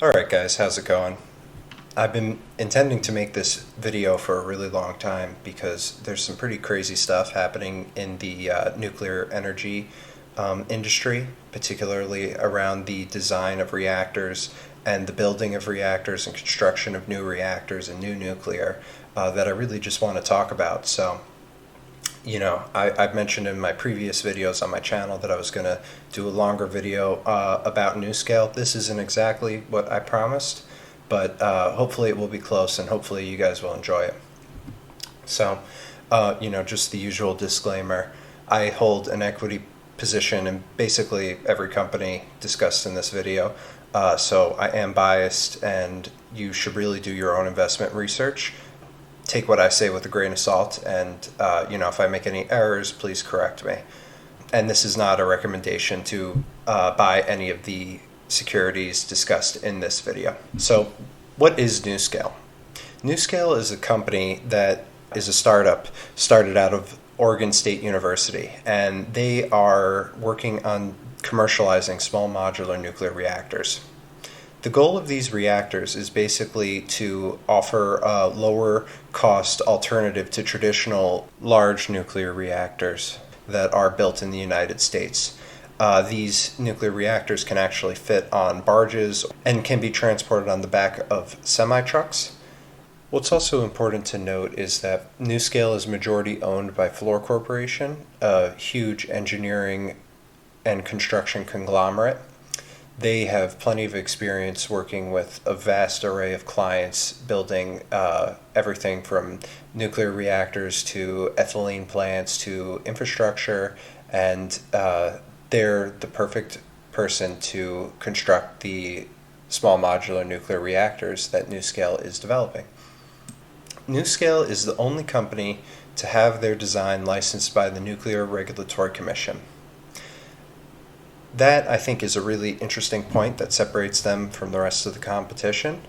Alright guys, how's it going? I've been intending to make this video for a really long time because there's some pretty crazy stuff happening in the nuclear energy industry, particularly around the design of reactors and the building of reactors and construction of new reactors and new nuclear that I really just want to talk about. So, I've mentioned in my previous videos on my channel that I was going to do a longer video about NuScale. This isn't exactly what I promised, but hopefully it will be close and hopefully you guys will enjoy it. So, just the usual disclaimer. I hold an equity position in basically every company discussed in this video, so I am biased and you should really do your own investment research. Take what I say with a grain of salt, and if I make any errors, please correct me. And this is not a recommendation to buy any of the securities discussed in this video. So, what is NuScale? NuScale is a company that is a startup started out of Oregon State University, and they are working on commercializing small modular nuclear reactors. The goal of these reactors is basically to offer a lower cost alternative to traditional large nuclear reactors that are built in the United States. These nuclear reactors can actually fit on barges and can be transported on the back of semi-trucks. What's also important to note is that NuScale is majority owned by Fluor Corporation, a huge engineering and construction conglomerate. They have plenty of experience working with a vast array of clients, building everything from nuclear reactors to ethylene plants to infrastructure, and they're the perfect person to construct the small modular nuclear reactors that NuScale is developing. NuScale is the only company to have their design licensed by the Nuclear Regulatory Commission. That, I think, is a really interesting point that separates them from the rest of the competition.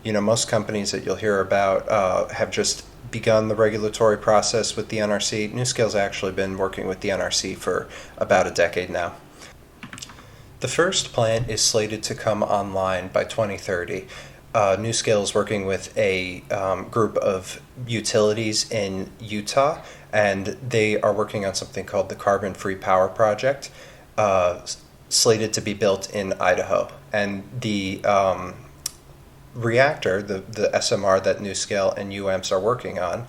Most companies that you'll hear about have just begun the regulatory process with the NRC. NuScale's actually been working with the NRC for about a decade now. The first plant is slated to come online by 2030. NuScale is working with a group of utilities in Utah, and they are working on something called the Carbon Free Power Project, slated to be built in Idaho. And the reactor, the SMR that NuScale and UAMPS are working on,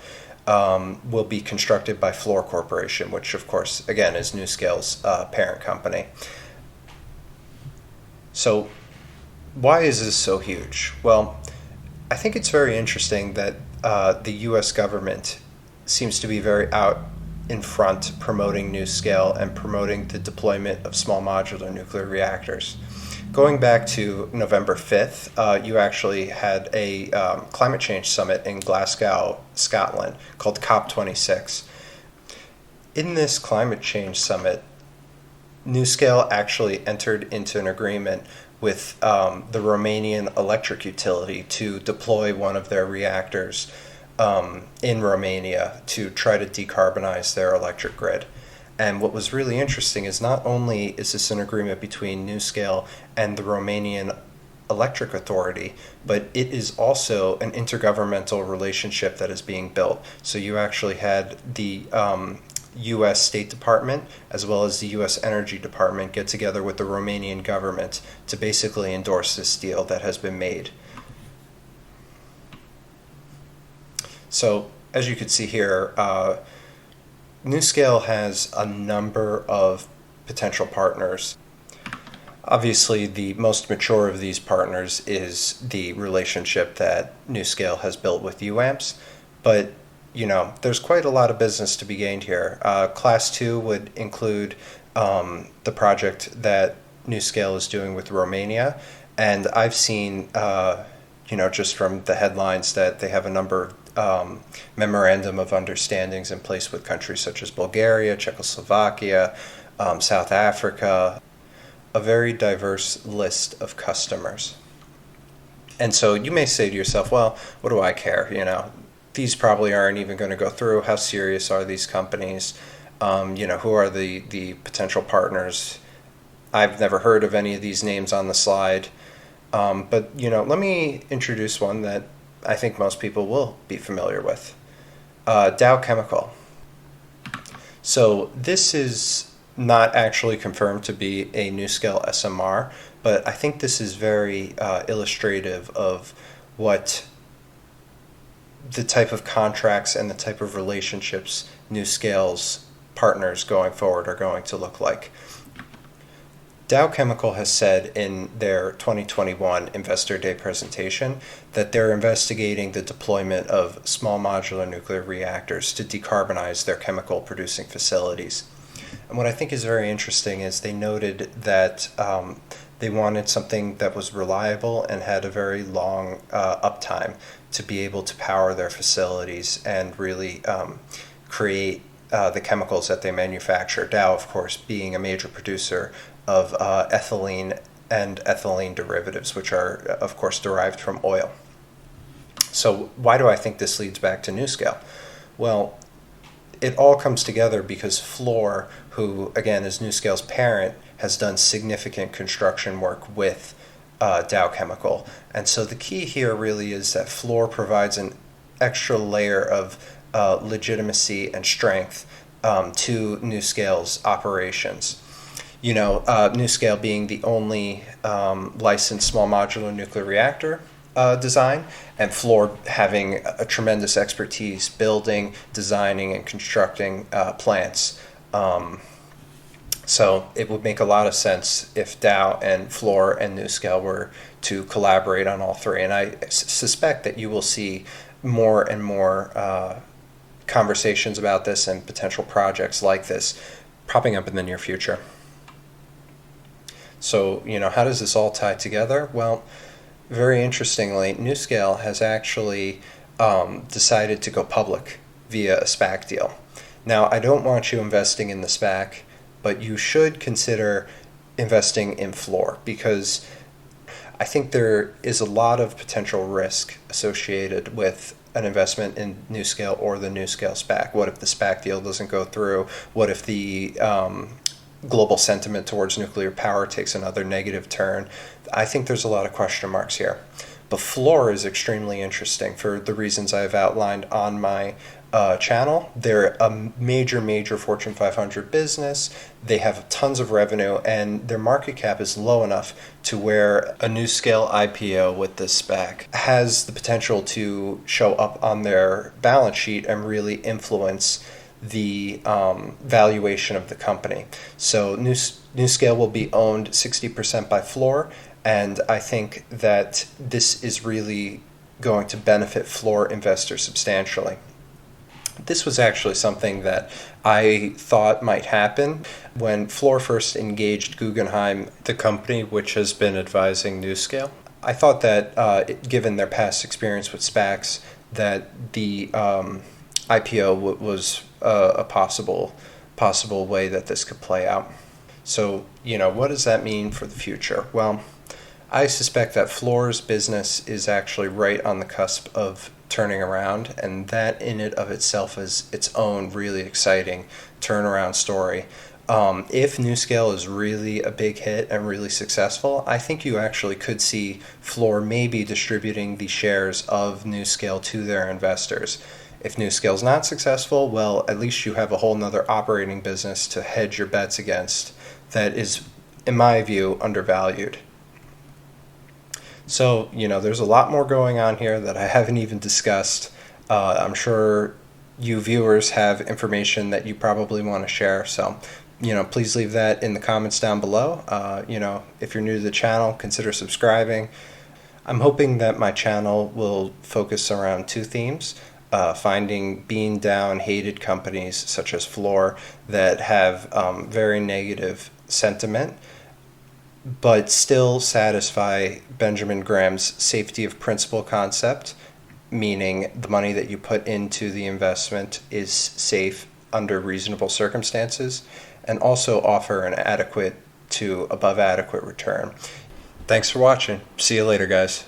will be constructed by Fluor Corporation, which of course, again, is NuScale's parent company. So why is this so huge? Well, I think it's very interesting that the US government seems to be very out in front promoting NuScale and promoting the deployment of small modular nuclear reactors. Going back to November 5th, you actually had a climate change summit in Glasgow, Scotland, called COP26. In this climate change summit, NuScale actually entered into an agreement with the Romanian electric utility to deploy one of their reactors in Romania to try to decarbonize their electric grid. And what was really interesting is not only is this an agreement between NuScale and the Romanian Electric Authority, but it is also an intergovernmental relationship that is being built. So you actually had the U.S. State Department as well as the U.S. Energy Department get together with the Romanian government to basically endorse this deal that has been made. So, as you can see here, NuScale has a number of potential partners. Obviously, the most mature of these partners is the relationship that NuScale has built with UAMPS, but there's quite a lot of business to be gained here. Class 2 would include the project that NuScale is doing with Romania, and I've seen, just from the headlines that they have a number of memorandum of understandings in place with countries such as Bulgaria, Czechoslovakia, South Africa, a very diverse list of customers. And so you may say to yourself, well, what do I care? These probably aren't even going to go through. How serious are these companies? Who are the potential partners? I've never heard of any of these names on the slide. But let me introduce one that I think most people will be familiar with. Dow Chemical. So this is not actually confirmed to be a NuScale SMR, but I think this is very illustrative of what the type of contracts and the type of relationships NuScale's partners going forward are going to look like. Dow Chemical has said in their 2021 Investor Day presentation that they're investigating the deployment of small modular nuclear reactors to decarbonize their chemical producing facilities. And what I think is very interesting is they noted that they wanted something that was reliable and had a very long uptime to be able to power their facilities and really create the chemicals that they manufacture. Dow, of course, being a major producer of ethylene and ethylene derivatives, which are, of course, derived from oil. So why do I think this leads back to NuScale? Well, it all comes together because Fluor, who, again, is NuScale's parent, has done significant construction work with Dow Chemical. And so the key here really is that Fluor provides an extra layer of legitimacy and strength to NuScale's operations. NuScale being the only licensed small modular nuclear reactor design, and Fluor having a tremendous expertise building, designing, and constructing plants. So it would make a lot of sense if Dow and Fluor and NuScale were to collaborate on all three. And I suspect that you will see more and more conversations about this and potential projects like this popping up in the near future. So, how does this all tie together? Well, very interestingly, NuScale has actually decided to go public via a SPAC deal. Now, I don't want you investing in the SPAC, but you should consider investing in Fluor because I think there is a lot of potential risk associated with an investment in NuScale or the NuScale SPAC. What if the SPAC deal doesn't go through? What if the global sentiment towards nuclear power takes another negative turn? I think there's a lot of question marks here. But Fluor is extremely interesting for the reasons I've outlined on my channel. They're a major Fortune 500 business. They have tons of revenue, and their market cap is low enough to where a NuScale IPO with this SPAC has the potential to show up on their balance sheet and really influence the valuation of the company. So NuScale will be owned 60% by Fluor, and I think that this is really going to benefit Fluor investors substantially. This was actually something that I thought might happen when Fluor first engaged Guggenheim, the company which has been advising NuScale. I thought that given their past experience with SPACs, that the IPO was a possible way that this could play out. So, what does that mean for the future? Well, I suspect that Fluor's business is actually right on the cusp of turning around, and that in and of itself is its own really exciting turnaround story. If NuScale is really a big hit and really successful, I think you actually could see Fluor maybe distributing the shares of NuScale to their investors. If NuScale's not successful, well, at least you have a whole nother operating business to hedge your bets against that is, in my view, undervalued. So, there's a lot more going on here that I haven't even discussed. I'm sure you viewers have information that you probably want to share. So, please leave that in the comments down below. If you're new to the channel, consider subscribing. I'm hoping that my channel will focus around two themes. Finding bean down hated companies such as Fluor that have very negative sentiment, but still satisfy Benjamin Graham's safety of principal concept, meaning the money that you put into the investment is safe under reasonable circumstances, and also offer an adequate to above adequate return. Thanks for watching. See you later, guys.